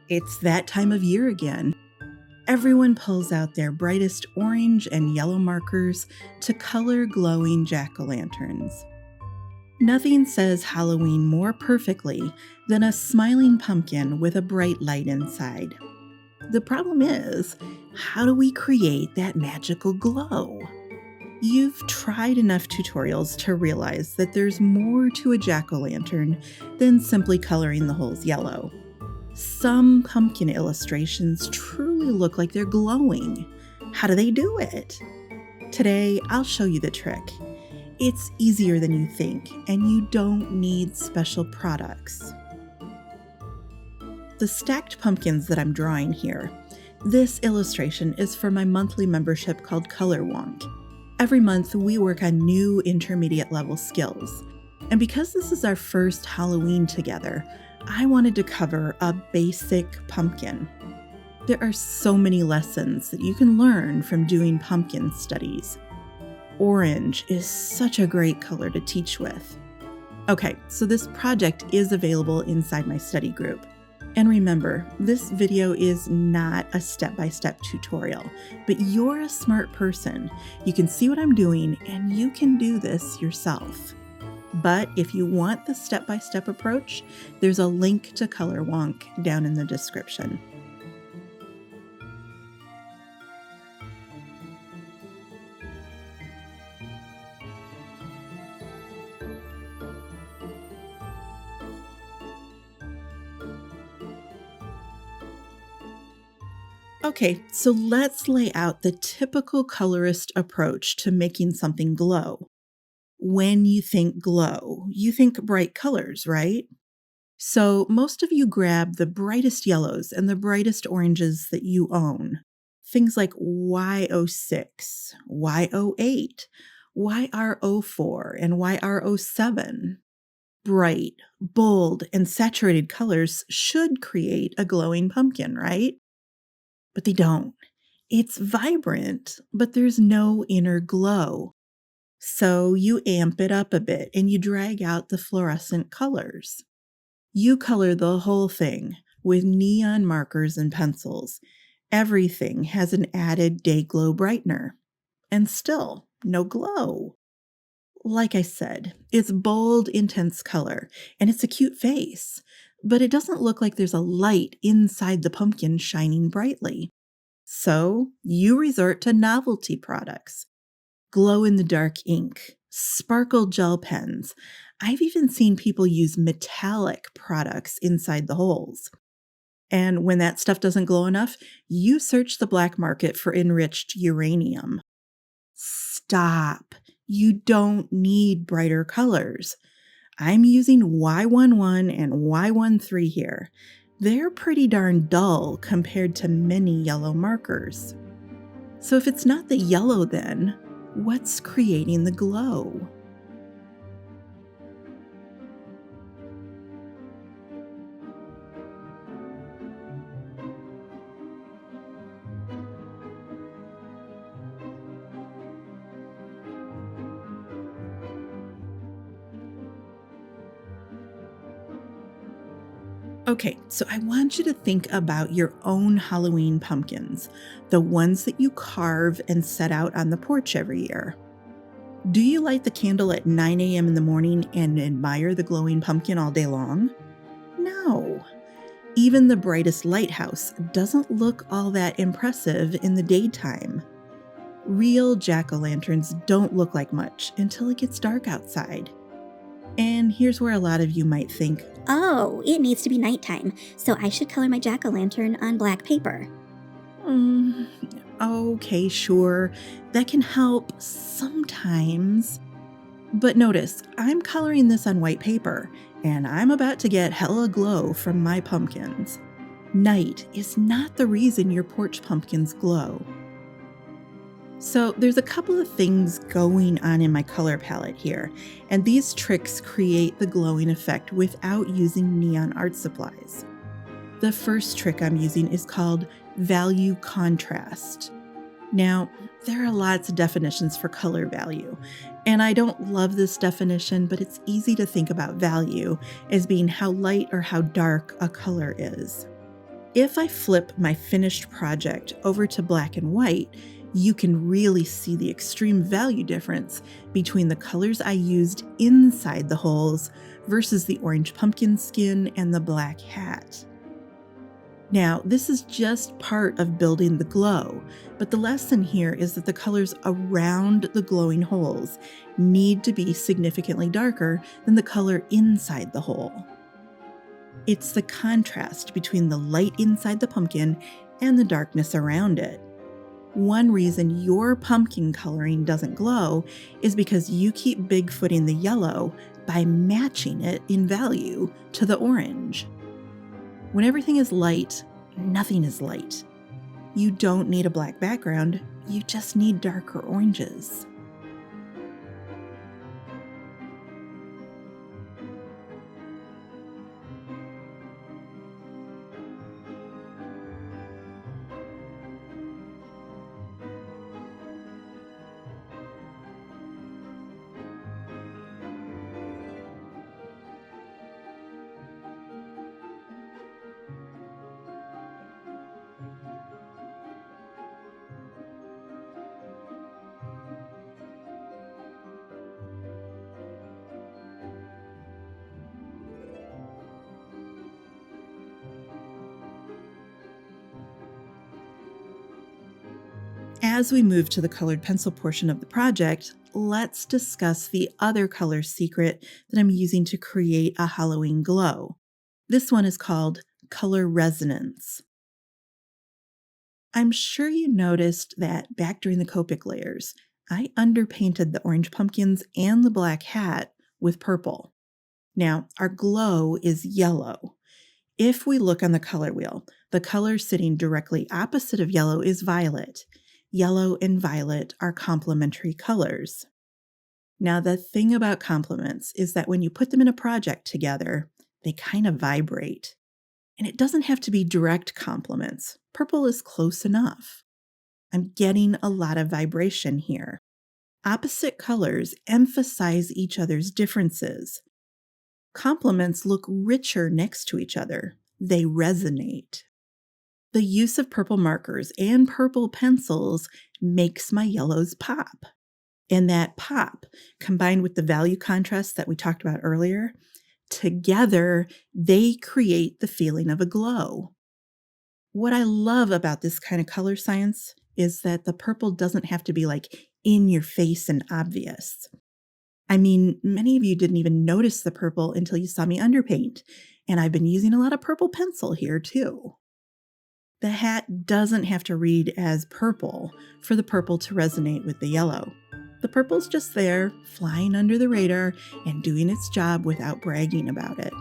It's that time of year again. Everyone pulls out their brightest orange and yellow markers to color glowing jack-o'-lanterns. Nothing says Halloween more perfectly than a smiling pumpkin with a bright light inside. The problem is, how do we create that magical glow? You've tried enough tutorials to realize that there's more to a jack-o'-lantern than simply coloring the holes yellow. Some pumpkin illustrations truly look like they're glowing. How do they do it? Today, I'll show you the trick. It's easier than you think, and you don't need special products. The stacked pumpkins that I'm drawing here, this illustration is for my monthly membership called Color Wonk. Every month, we work on new intermediate level skills. And because this is our first Halloween together, I wanted to cover a basic pumpkin. There are so many lessons that you can learn from doing pumpkin studies. Orange is such a great color to teach with. Okay, so this project is available inside my study group. And remember, this video is not a step-by-step tutorial, but you're a smart person. You can see what I'm doing and you can do this yourself. But if you want the step-by-step approach, there's a link to Color Wonk down in the description. Okay, so let's lay out the typical colorist approach to making something glow. When you think glow, you think bright colors, right? So most of you grab the brightest yellows and the brightest oranges that you own. Things like Y06, Y08, YR04, and YR07. Bright, bold, and saturated colors should create a glowing pumpkin, right? But they don't. It's vibrant, but there's no inner glow. So you amp it up a bit and you drag out the fluorescent colors. You color the whole thing with neon markers and pencils. Everything has an added day glow brightener. And still, no glow. Like I said, it's bold, intense color, and it's a cute face. But it doesn't look like there's a light inside the pumpkin shining brightly. So you resort to novelty products. Glow-in-the-dark ink, sparkle gel pens. I've even seen people use metallic products inside the holes. And when that stuff doesn't glow enough, you search the black market for enriched uranium. Stop. You don't need brighter colors. I'm using Y11 and Y13 here. They're pretty darn dull compared to many yellow markers. So if it's not the yellow then, what's creating the glow? Okay, so I want you to think about your own Halloween pumpkins, the ones that you carve and set out on the porch every year. Do you light the candle at 9 a.m. in the morning and admire the glowing pumpkin all day long? No. Even the brightest lighthouse doesn't look all that impressive in the daytime. Real jack-o'-lanterns don't look like much until it gets dark outside. And here's where a lot of you might think, oh, it needs to be nighttime, so I should color my jack-o'-lantern on black paper. Okay, sure, that can help sometimes. But notice, I'm coloring this on white paper, and I'm about to get hella glow from my pumpkins. Night is not the reason your porch pumpkins glow. So there's a couple of things going on in my color palette here, and these tricks create the glowing effect without using neon art supplies. The first trick I'm using is called value contrast. Now, there are lots of definitions for color value, and I don't love this definition, but it's easy to think about value as being how light or how dark a color is. If I flip my finished project over to black and white, you can really see the extreme value difference between the colors I used inside the holes versus the orange pumpkin skin and the black hat. Now, this is just part of building the glow, but the lesson here is that the colors around the glowing holes need to be significantly darker than the color inside the hole. It's the contrast between the light inside the pumpkin and the darkness around it. One reason your pumpkin coloring doesn't glow is because you keep bigfooting the yellow by matching it in value to the orange. When everything is light, nothing is light. You don't need a black background, you just need darker oranges. As we move to the colored pencil portion of the project, let's discuss the other color secret that I'm using to create a Halloween glow. This one is called color resonance. I'm sure you noticed that back during the Copic layers, I underpainted the orange pumpkins and the black hat with purple. Now, our glow is yellow. If we look on the color wheel, the color sitting directly opposite of yellow is violet. Yellow and violet are complementary colors. Now, the thing about complements is that when you put them in a project together, they kind of vibrate. And it doesn't have to be direct complements. Purple is close enough. I'm getting a lot of vibration here. Opposite colors emphasize each other's differences. Complements look richer next to each other. They resonate. The use of purple markers and purple pencils makes my yellows pop. And that pop, combined with the value contrast that we talked about earlier, together they create the feeling of a glow. What I love about this kind of color science is that the purple doesn't have to be like in your face and obvious. I mean, many of you didn't even notice the purple until you saw me underpaint, and I've been using a lot of purple pencil here too. The hat doesn't have to read as purple for the purple to resonate with the yellow. The purple's just there, flying under the radar and doing its job without bragging about it.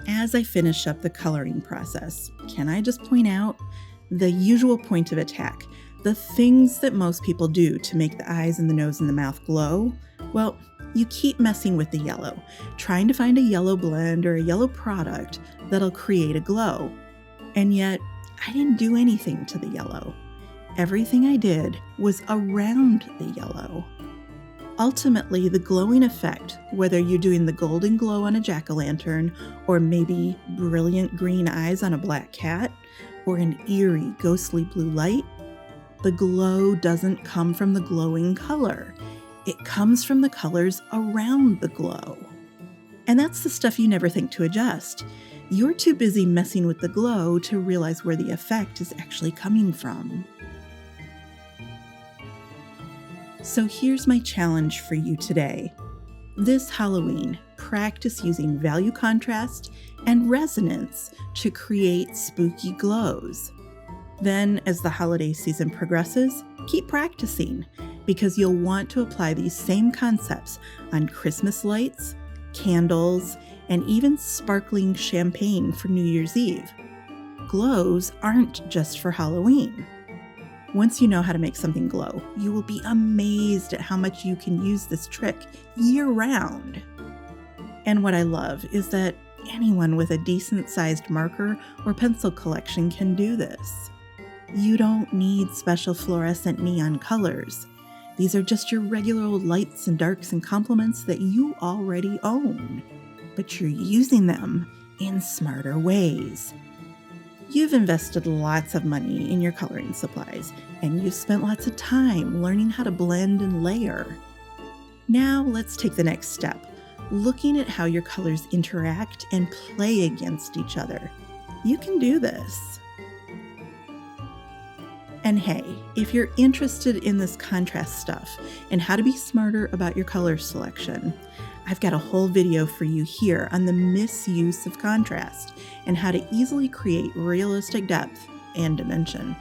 As I finish up the coloring process, can I just point out the usual point of attack, the things that most people do to make the eyes and the nose and the mouth glow? Well, you keep messing with the yellow, trying to find a yellow blend or a yellow product that'll create a glow. And yet, I didn't do anything to the yellow. Everything I did was around the yellow. Ultimately, the glowing effect, whether you're doing the golden glow on a jack-o'-lantern or maybe brilliant green eyes on a black cat or an eerie ghostly blue light, the glow doesn't come from the glowing color. It comes from the colors around the glow. And that's the stuff you never think to adjust. You're too busy messing with the glow to realize where the effect is actually coming from. So here's my challenge for you today. This Halloween, practice using value contrast and resonance to create spooky glows. Then, as the holiday season progresses, keep practicing because you'll want to apply these same concepts on Christmas lights, candles, and even sparkling champagne for New Year's Eve. Glows aren't just for Halloween. Once you know how to make something glow, you will be amazed at how much you can use this trick year-round. And what I love is that anyone with a decent-sized marker or pencil collection can do this. You don't need special fluorescent neon colors. These are just your regular old lights and darks and complements that you already own, but you're using them in smarter ways. You've invested lots of money in your coloring supplies, and you've spent lots of time learning how to blend and layer. Now let's take the next step, looking at how your colors interact and play against each other. You can do this. And hey, if you're interested in this contrast stuff and how to be smarter about your color selection, I've got a whole video for you here on the misuse of contrast and how to easily create realistic depth and dimension.